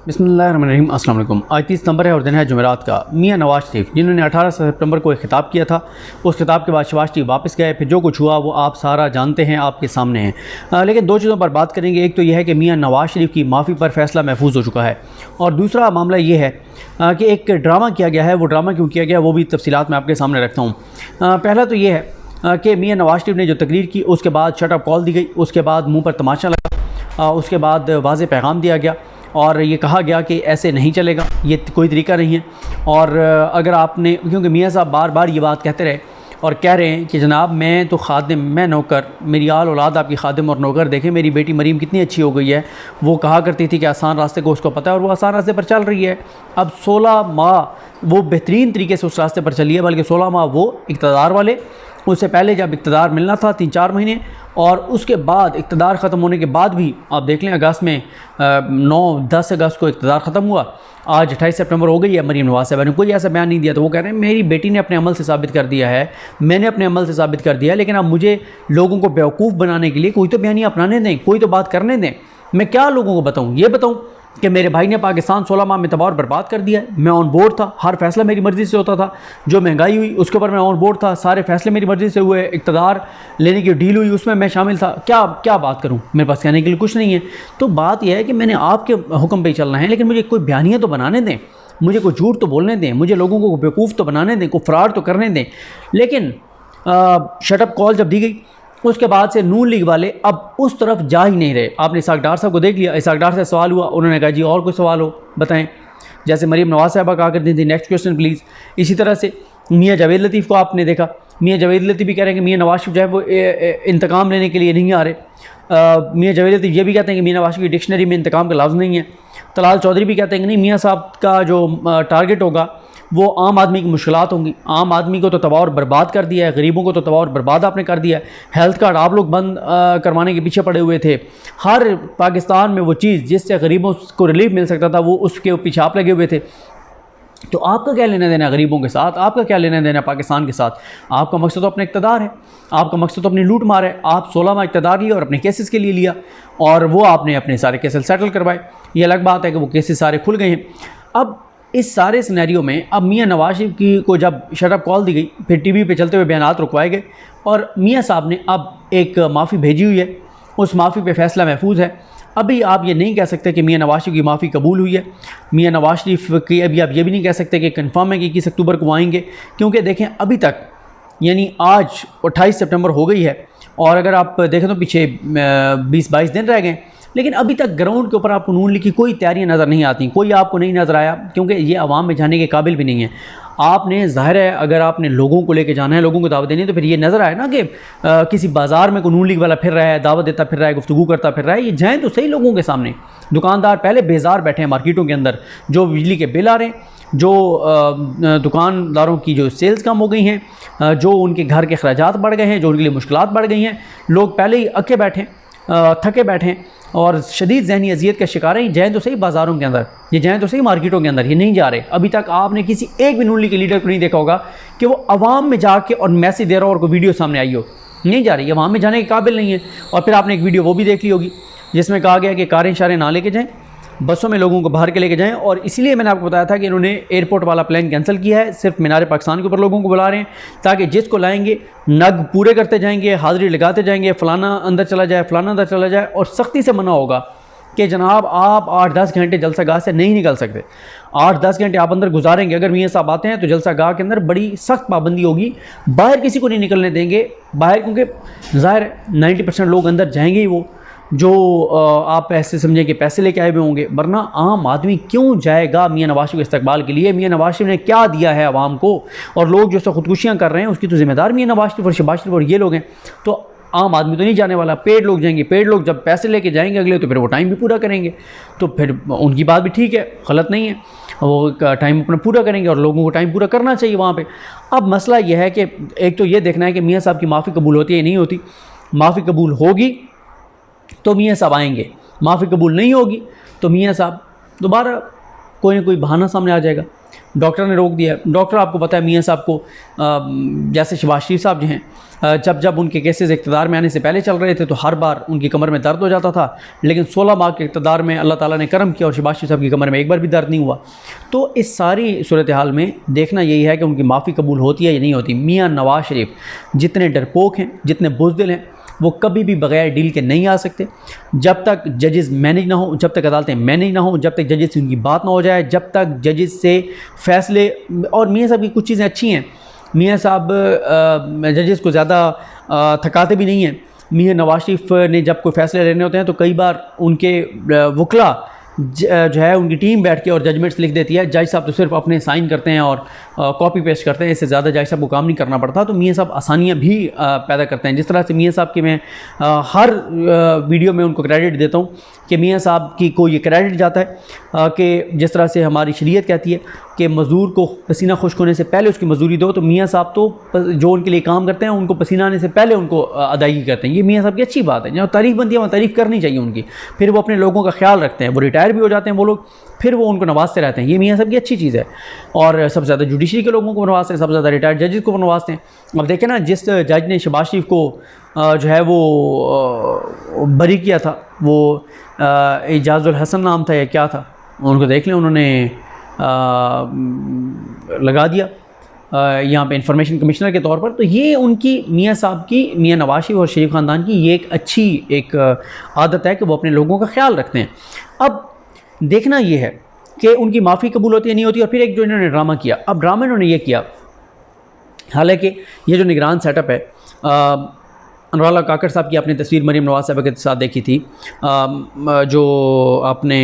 बिस्मिल्लाहिर्रहमानिर्रहीम। अस्सलाम वालेकुम। आज 30 नंबर है और दिन है जुमेरात का। मियाँ नवाज शरीफ जिन्होंने 18 सितंबर को एक खिताब किया था, उस खिताब के बाद शहबाज शरीफ वापस गए। फिर जो कुछ हुआ वो आप सारा जानते हैं, आपके सामने है। लेकिन दो चीज़ों पर बात करेंगे। एक तो यह है कि मियाँ नवाज शरीफ की माफ़ी पर फैसला महफूज हो चुका है, और दूसरा मामला ये है कि एक ड्रामा किया गया है। वो ड्रामा क्यों किया गया वो भी तफसीलात मैं आपके सामने रखता हूँ। पहला तो ये है कि मियाँ नवाज शरीफ ने जो तकरीर की, उसके बाद शट अप कॉल दी गई, उसके बाद मुँह पर तमाशा लगा, उसके बाद वाज़ेह पैगाम दिया गया और ये कहा गया कि ऐसे नहीं चलेगा, ये कोई तरीका नहीं है। और अगर आपने, क्योंकि मियाँ साहब बार बार ये बात कहते रहे और कह रहे हैं कि जनाब मैं तो खादिम, मैं नौकर, मेरी आल औलाद आपकी खादिम और नौकर। देखें मेरी बेटी मरीम कितनी अच्छी हो गई है। वो कहा करती थी कि आसान रास्ते को उसको पता है, और वो आसान रास्ते पर चल रही है। अब 16 माह वो बेहतरीन तरीके से उस रास्ते पर चली है, बल्कि 16 माह वो इक़्तिदार वाले, उससे पहले जब इक़्तिदार मिलना था 3-4 महीने, और उसके बाद इक़्तिदार ख़त्म होने के बाद भी आप देख लें, अगस्त में 9-10 अगस्त को इक़्तिदार ख़त्म हुआ, आज 28 सितंबर हो गई है। मरीम नवाज़ साहब ने कोई ऐसा बयान नहीं दिया। तो वो कह रहे हैं मेरी बेटी ने अपने अमल से साबित कर दिया है, मैंने अपने अमल से साबित कर दिया है, लेकिन अब मुझे लोगों को बेवकूफ़ बनाने के लिए कोई तो बयानियाँ अपनाने दें, कोई तो बात करने दें। मैं क्या लोगों को बताऊँ? ये बताऊँ कि मेरे भाई ने पाकिस्तान 16 माह में तबाह और बर्बाद कर दिया है। मैं ऑन बोर्ड था, हर फैसला मेरी मर्ज़ी से होता था। जो महंगाई हुई उसके ऊपर मैं ऑन बोर्ड था, सारे फैसले मेरी मर्ज़ी से हुए। इक़्तिदार लेने की डील हुई उसमें मैं शामिल था। क्या क्या बात करूं? मेरे पास कहने के लिए कुछ नहीं है। तो बात यह है कि मैंने आपके हुक्म पे ही चलना है, लेकिन मुझे कोई बयानियाँ तो बनाने दें, मुझे कोई झूठ तो बोलने दें, मुझे लोगों को बेवकूफ़ तो बनाने दें, कोई फ्रॉड तो करने दें। लेकिन शटअप कॉल जब दी गई, उसके बाद से नून लीग वाले अब उस तरफ जा ही नहीं रहे। आपने इसाक डार साहब को देख लिया, इसाक डार से सवाल हुआ, उन्होंने कहा जी और कोई सवाल हो बताएं। जैसे मरीम नवाज़ साहबा कहा करती थी नेक्स्ट क्वेश्चन प्लीज़। इसी तरह से मियाँ जावेद लतीफ़ को आपने देखा, मियाँ जावेद लतीफ़ भी कह रहे हैं कि मियाँ नवाज़ शरीफ जो है वो इंतकाम लेने के लिए नहीं आ रहे। मियाँ जावेद लतीफ़ ये भी कहते हैं कि मियाँ नवाज़ शरीफ की डिक्शनरी में इंतकाम का लफ्ज़ नहीं है। तलाल चौधरी भी कहते हैं कि नहीं, मियाँ साहब का जो टारगेट होगा वो आम आदमी की मुश्किलात होंगी। आम आदमी को तो तबाह और बर्बाद कर दिया है, गरीबों को तो तबाह और बर्बाद आपने कर दिया है। हेल्थ कार्ड आप लोग बंद करवाने के पीछे पड़े हुए थे। हर पाकिस्तान में वो चीज़ जिससे गरीबों को रिलीफ मिल सकता था वो उसके पीछे आप लगे हुए थे। तो आपका क्या लेना देना गरीबों के साथ? आपका क्या लेना देना पाकिस्तान के साथ? आपका मकसद तो अपना इक़्तिदार है, आपका मकसद तो अपनी लूट मार है। आप 16 माह इक़्तिदार लिया और अपने केसेस के लिए लिया, और वो आपने अपने सारे केसेस सेटल करवाए। ये अलग बात है कि वो केसेस सारे खुल गए हैं। अब इस सारे सिनेरियो में अब मियाँ नवाज शरीफ की को जब शटअप कॉल दी गई, फिर टीवी पे चलते हुए बयानात रुकवाए गए, और मियाँ साहब ने अब एक माफ़ी भेजी हुई है। उस माफ़ी पे फ़ैसला महफूज है। अभी आप ये नहीं कह सकते कि मियाँ नवाज शरीफ की माफ़ी कबूल हुई है। मियाँ नवाज शरीफ की अभी आप ये भी नहीं कह सकते कि कन्फर्म है कि 21 अक्टूबर को आएंगे, क्योंकि देखें अभी तक, यानी आज 28 सितंबर हो गई है, और अगर आप देखें तो पीछे 20-22 दिन रह गए, लेकिन अभी तक ग्राउंड के ऊपर आपको नून लीग की कोई तैयारियां नज़र नहीं आती, कोई आपको नहीं नज़र आया, क्योंकि ये आवाम में जाने के काबिल भी नहीं है। आपने ज़ाहिर है अगर आपने लोगों को लेके जाना है, लोगों को दावत देनी है, तो फिर ये नज़र आए ना कि किसी बाज़ार में कोई नून लीग वाला फिर रहा है, दावत देता फिर रहा है, गुफ्तगू करता फिर रहा है। ये जाएँ तो सही लोगों के सामने। दुकानदार पहले बेजार बैठे हैं मार्केटों के अंदर, जो बिजली के बिल आ रहे हैं, जो दुकानदारों की जो सेल्स कम हो गई हैं, जो उनके घर के अखराजात बढ़ गए हैं, जो उनके लिए मुश्किलात बढ़ गई हैं, लोग पहले ही अके बैठे, थके बैठे और शदीद ज़हनी अजियत का शिकार हैं। जाएँ तो सही बाज़ारों के अंदर, ये जाएँ तो सही मार्केटों के अंदर, ये नहीं जा रहे। अभी तक आपने किसी एक भी नून लीग के लीडर को नहीं देखा होगा कि वो अवाम में जाके और मैसेज दे रहा हो और कोई वीडियो सामने आई हो। नहीं जा रही, अवाम में जाने के काबिल नहीं है। और फिर आपने एक वीडियो वो भी देख ली होगी जिसमें कहा गया कि कारें शारें ना लेके जाएँ, बसों में लोगों को बाहर के लेके जाएं। और इसीलिए मैंने आपको बताया था कि इन्होंने एयरपोर्ट वाला प्लान कैंसिल किया है, सिर्फ मीनार पाकिस्तान के ऊपर लोगों को बुला रहे हैं, ताकि जिसको लाएंगे नग पूरे करते जाएंगे, हाज़िरी लगाते जाएंगे, फ़लाना अंदर चला जाए, फ़लाना अंदर चला जाए, और सख्ती से मना होगा कि जनाब आप 8-10 घंटे जलसा गाह से नहीं निकल सकते। 8-10 घंटे आप अंदर गुजारेंगे, अगर मियाँ साहब आते हैं तो जलसा गाह के अंदर बड़ी सख्त पाबंदी होगी, बाहर किसी को नहीं निकलने देंगे बाहर, क्योंकि ज़ाहिर है 90% लोग अंदर जाएंगे ही वो जो आप ऐसे समझें कि पैसे लेके आए हुए होंगे, वरना आम आदमी क्यों जाएगा मियाँ नवाज शरीफ के इस्तकबाल के लिए? मियाँ नवाज शरीफ ने क्या दिया है आवाम को? और लोग जो है खुदकुशियाँ कर रहे हैं उसकी तो ज़िम्मेदार मियाँ नवाज शरीफ और शहबाज शरीफ और ये लोग हैं। तो आम आदमी तो नहीं जाने वाला, पेड लोग जाएंगे। पेड लोग जब पैसे लेके जाएंगे अगले, तो फिर वो टाइम भी पूरा करेंगे, तो फिर उनकी बात भी ठीक है, गलत नहीं है, वो टाइम अपना पूरा करेंगे और लोगों को टाइम पूरा करना चाहिए वहाँ पे। अब मसला यह है कि एक तो ये देखना है कि मियाँ साहब की माफ़ी कबूल होती है या नहीं होती। माफ़ी कबूल होगी तो मियाँ साहब आएंगे, माफ़ी कबूल नहीं होगी तो मियाँ साहब दोबारा कोई ना कोई बहाना सामने आ जाएगा। डॉक्टर ने रोक दिया। डॉक्टर आपको पता है मियाँ साहब को जैसे शहबाज शरीफ साहब जो हैं जब उनके केसेस इक़्तिदार में आने से पहले चल रहे थे तो हर बार उनकी कमर में दर्द हो जाता था, लेकिन 16 माह के इक़्तिदार में अल्लाह ताला ने करम किया और शहबाज शरीफ साहब की कमर में एक बार भी दर्द नहीं हुआ। तो इस सारी सूरत हाल में देखना यही है कि उनकी माफ़ी कबूल होती है या नहीं होती। मियाँ नवाज़ शरीफ जितने डरपोक हैं, जितने बुज़दिल हैं, वो कभी भी बगैर डील के नहीं आ सकते। जब तक जजेस मैनेज ना हो, जब तक अदालतें मैनेज ना हो, जब तक जजेस से उनकी बात ना हो जाए, जब तक जजेस से फैसले। और मियाँ साहब की कुछ चीज़ें अच्छी हैं, मियाँ साहब जजेस को ज़्यादा थकाते भी नहीं हैं। मियाँ नवाज़ शरीफ ने जब कोई फ़ैसले लेने होते हैं तो कई बार उनके वकला जो है उनकी टीम बैठ के और जजमेंट्स लिख देती है। जज साहब तो सिर्फ अपने साइन करते हैं और कॉपी पेस्ट करते हैं, इससे ज़्यादा जज साहब को काम नहीं करना पड़ता। तो मियाँ साहब आसानियाँ भी पैदा करते हैं। जिस तरह से मियाँ साहब की मैं हर वीडियो में उनको क्रेडिट देता हूँ कि मियाँ साहब की को ये क्रेडिट जाता है कि जिस तरह से हमारी शरीयत कहती है कि मज़दूर को पसीना खुश्क होने से पहले उसकी मजदूरी दो, तो मियाँ साहब तो जो उनके लिए काम करते हैं उनको पसीना आने से पहले उनको अदायगी करते हैं। ये मियाँ साहब की अच्छी बात है। जहाँ तारीफ़ बनती है वहाँ तारीफ़ करनी चाहिए उनकी। फिर वो अपने लोगों का ख्याल रखते हैं, वो रिटायर भी हो जाते हैं वो लोग, फिर वो उनको नवाजते रहते हैं। ये मियाँ साहब की अच्छी चीज़ है। और सबसे ज़्यादा जुडिशरी के लोगों को नवाजते हैं, सबसे ज़्यादा रिटायर्ड जजेस को नवाजते हैं। अब देखें ना, जिस जज ने शहबाज शरीफ को जो है वो बरी किया था, वो एजाजुल हसन नाम था या क्या था, उनको देख लें, उन्होंने लगा दिया यहाँ पे इंफॉर्मेशन कमिश्नर के तौर पर। तो ये उनकी मियाँ साहब की, मियाँ नवाज़ शरीफ और शरीफ ख़ानदान की ये एक अच्छी एक आदत है कि वो अपने लोगों का ख्याल रखते हैं। अब देखना ये है कि उनकी माफ़ी कबूल होती है नहीं होती। और फिर एक जो इन्होंने ड्रामा किया, अब ड्रामा इन्होंने ये किया, हालांकि ये जो निगरान सेटअप है, अनुराला काकड़ साहब की आपने तस्वीर मरीम नवाज़ साहब के साथ देखी थी, जो अपने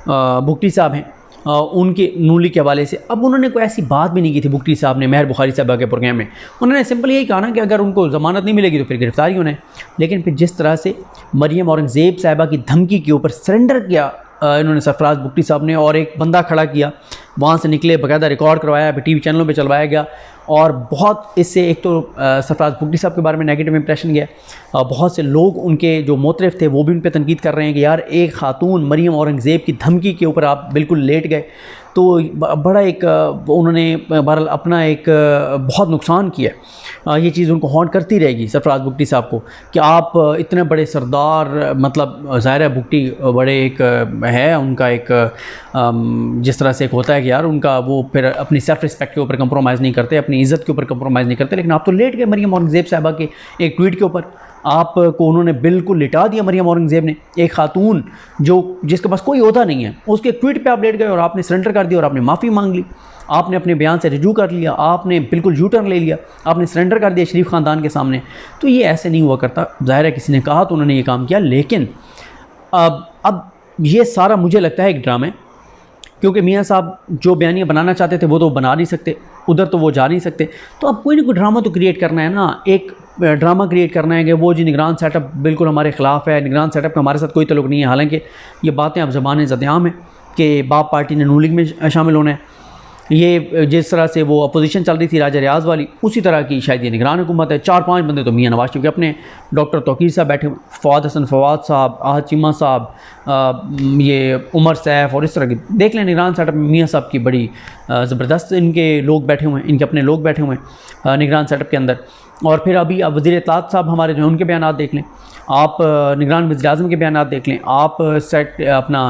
भुगटी साहब हैं उनके नून लीग के हवाले से। अब उन्होंने कोई ऐसी बात भी नहीं की थी भुगटी साहब ने महर बुखारी साहब के प्रोग्राम में। उन्होंने सिंपल यही कहा ना कि अगर उनको ज़मानत नहीं मिलेगी तो फिर गिरफ्तारी होना है। लेकिन फिर जिस तरह से मरीम औरंगज़ेब साहिबा की धमकी के ऊपर सरेंडर किया इन्होंने सरफराज भुगटी साहब ने, और एक बंदा खड़ा किया, वहाँ से निकले, बाकायदा रिकॉर्ड करवाया, टीवी चैनलों पे चलवाया गया। और बहुत इससे एक तो सरफराज भुगटी साहब के बारे में नेगेटिव इंप्रेशन गया। बहुत से लोग उनके जो मोतरफ थे वो भी उन पर तनकीद कर रहे हैं कि यार एक ख़ातून मरीम औरंगज़ेब की धमकी के ऊपर आप बिल्कुल लेट गए। तो बड़ा एक उन्होंने बहरहाल अपना एक बहुत नुकसान किया। ये चीज़ उनको हॉन्ट करती रहेगी सरफराज भुगटी साहब को कि आप इतने बड़े सरदार, मतलब ज़ाहिर है भुगटी बड़े एक है उनका एक जिस तरह से एक होता है कि यार उनका वो फिर अपनी सेल्फ रिस्पेक्ट के ऊपर कंप्रोमाइज़ नहीं करते, अपनी इज़्ज़त के ऊपर कंप्रोमाइज़ नहीं करते। लेकिन आप तो लेट गए मरीम औरंगज़ेब साहिबा के एक ट्वीट के ऊपर, आपको उन्होंने बिल्कुल लिटा दिया। मरीम औरंगज़ेब ने, एक खातून जो जिसके पास कोई ओहदा नहीं है, उसके ट्वीट पे आप लेट गए और आपने सरेंडर कर दिया और आपने माफ़ी मांग ली, आपने अपने बयान से रिजू कर लिया, आपने बिल्कुल यू टर्न ले लिया, आपने सरेंडर कर दिया शरीफ ख़ानदान के सामने। तो ये ऐसे नहीं हुआ करता। ज़ाहिर है किसी ने कहा तो उन्होंने ये काम किया। लेकिन अब ये सारा मुझे लगता है एक ड्रामा है, क्योंकि मियाँ साहब जो बयानियाँ बनाना चाहते थे वो तो बना नहीं सकते, उधर तो वो जा नहीं सकते। तो अब कोई ना कोई ड्रामा तो क्रिएट करना है ना। एक ड्रामा क्रिएट करना है कि वो जी निगरान सेटअप बिल्कुल हमारे ख़िलाफ़ है, निगरान सेटअप का हमारे साथ कोई तल्लुक़ नहीं है। हालांकि ये बातें अब ज़बान ज़द-ए-आम है कि बाप पार्टी ने नून लीग में शामिल होना है। ये जिस तरह से वो अपोजिशन चल रही थी राजा रियाज वाली, उसी तरह की शायद ये निगरान हुकूमत है। 4-5 बंदे तो मियाँ नवाज़ शरीफ के अपने, डॉक्टर तौकीर साहब बैठे हुए, फवाद हसन फवाद साहब, आहद चीमा साहब, ये उमर सैफ और इस तरह की। देख लें निगरान सेटअप में मियाँ साहब की बड़ी ज़बरदस्त इनके लोग बैठे हुए हैं, इनके अपने लोग बैठे हुए हैं निगरान सेटअप के अंदर। और फिर अभी अब वज़ीर इत्तलात साहब हमारे जो हैं उनके बयान देख लें आप, निगरान वज़ीर-ए-आज़म के बयान देख लें आप, सेट अपना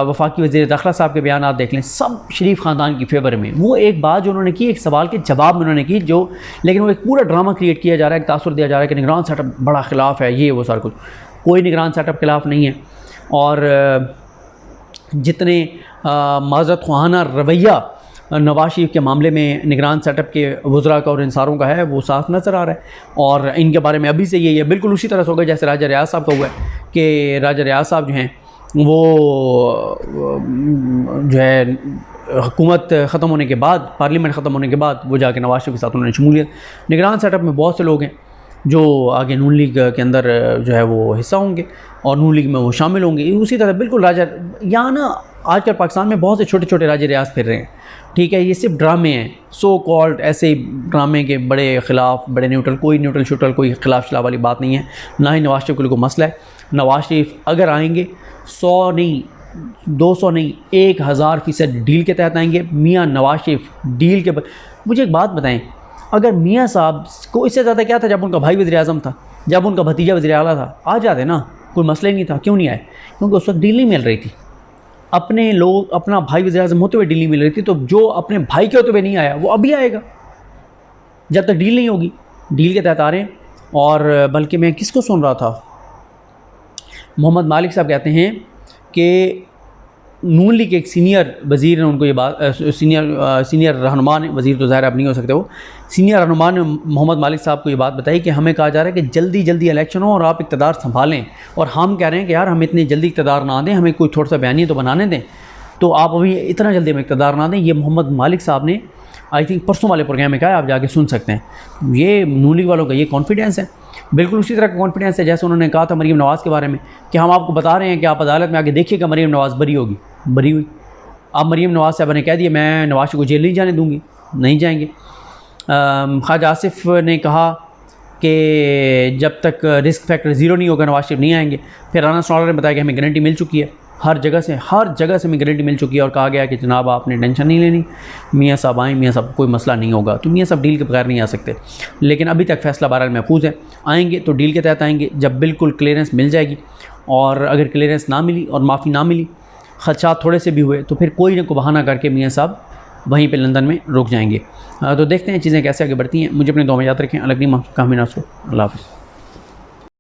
वफाकी वज़ीर दाखिला साहब के बयान देख लें, सब शरीफ ख़ानदान की फेवर में। वो एक बात जो उन्होंने की, एक सवाल के जवाब में उन्होंने की, जो लेकिन वो एक पूरा ड्रामा क्रिएट किया जा रहा है, एक तासुर दिया जा रहा है कि निगरान सेटअप बड़ा ख़िलाफ़ है, ये वो सारा कुछ। कोई निगरान सेटअप ख़िलाफ़ नहीं है। और जितने माज़रत ख़्वाहाना रवैया नवाज़ शरीफ के मामले में निगरान सेटअप के वज़रा का और इंसारों का है, वो साफ नज़र आ रहा है। और इनके बारे में अभी से यही है, बिल्कुल उसी तरह से होगा जैसे राजा रियाज साहब का हुआ है कि राजा रियाज साहब जो हैं वो जो है हुकूमत ख़त्म होने के बाद, पार्लियामेंट ख़त्म होने के बाद वो जाके नवाज़ शरीफ के साथ उन्होंने शमूलियत। निगरान सेटअप में बहुत से लोग हैं जो आगे नून लीग के अंदर जो है वो हिस्सा होंगे और नून लीग में वो शामिल होंगे। उसी तरह बिल्कुल राजा, यहाँ ना आजकल पाकिस्तान में बहुत से छोटे छोटे राजा रियाज फिर रहे हैं, ठीक है। ये सिर्फ ड्रामे हैं, सो कॉल्ड ऐसे ड्रामे के बड़े ख़िलाफ़, बड़े न्यूट्रल, कोई न्यूट्रल शूट्रल कोई ख़िलाफ़ शलाफ वाली बात नहीं है, ना ही नवाज़ शरीफ को मसला है। नवाज़ शरीफ अगर आएंगे 100 नहीं 200 नहीं 1000% डील के तहत आएंगे। मियाँ नवाज शरीफ डील के मुझे एक बात बताएं, अगर मियाँ साहब को इससे ज़्यादा क्या था जब उनका भाई वज़ीर आज़म था, जब उनका भतीजा वज़ीर आला था, आ जाते ना, कोई मसला ही नहीं था। क्यों नहीं आए? क्योंकि उस वक्त डील नहीं मिल रही थी। अपने लोग, अपना भाई वज़ीर आज़म होते हुए डील नहीं मिल रही थी, तो जो अपने भाई के होते हुए नहीं आया वो अभी आएगा जब तक डील नहीं होगी। डील के तहत आ रहे हैं। और बल्कि मैं किसको सुन रहा था, मोहम्मद मालिक साहब कहते हैं कि नून लीग के एक सीनियर वज़ीर ने उनको ये बात, सीनियर रहनुमा ने, वज़ीर तो ज़ाहिर अब नहीं हो सकते, वो सीनियर रहनुमा ने मोहम्मद मालिक साहब को ये बात बताई कि हमें कहा जा रहा है कि जल्दी जल्दी इलेक्शन हो और आप इक़्तिदार संभालें, और हम कह रहे हैं कि यार हम इतनी जल्दी इक़्तिदार ना दें, हमें कोई थोड़ा सा बयानी तो बनाने दें, तो आप अभी इतना जल्दी हमें इक़्तिदार ना दें। ये मोहम्मद मालिक साहब ने आई थिंक परसों वाले प्रोग्राम में कहा है, आप जाके सुन सकते हैं। ये नून लीग वालों का ये कॉन्फिडेंस है, बिल्कुल उसी तरह का कॉन्फिडेंस है जैसे उन्होंने कहा था मरीम नवाज़ के बारे में कि हम आपको बता रहे हैं कि आप अदालत में आके देखिएगा मरीम नवाज़ बरी होगी। बरी हुई। अब मरीम नवाज़ साहब ने कह दिया मैं नवाज शरीफ को जेल नहीं जाने दूँगी, नहीं जाएंगे। ख्वाजा आसिफ ने कहा कि जब तक रिस्क फैक्टर ज़ीरो नहीं होगा नवाज शरीफ नहीं आएंगे। फिर राना सनाउल्लाह ने बताया कि हमें गारंटी मिल चुकी है, हर जगह से हमें गारंटी मिल चुकी है, और कहा गया कि जनाब आपने टेंशन नहीं लेनी, मियाँ साहब आएँ, मियाँ साहब कोई मसला नहीं होगा। तो मियाँ साहब डील के बगैर नहीं आ सकते, लेकिन अभी तक फ़ैसला बहरहाल महफूज है। आएंगे तो डील के तहत आएंगे जब बिल्कुल क्लियरेंस मिल जाएगी, और अगर क्लियरेंस ना मिली और माफ़ी ना मिली, खदशात थोड़े से भी हुए, तो फिर कोई ना कोई बहाना करके मियाँ साहब वहीं पे लंदन में रुक जाएंगे। तो देखते हैं चीज़ें कैसे आगे बढ़ती हैं। मुझे अपने दुआ में याद रखें। अल्लाह की कामिल नासो। अल्लाह हाफ़िज़।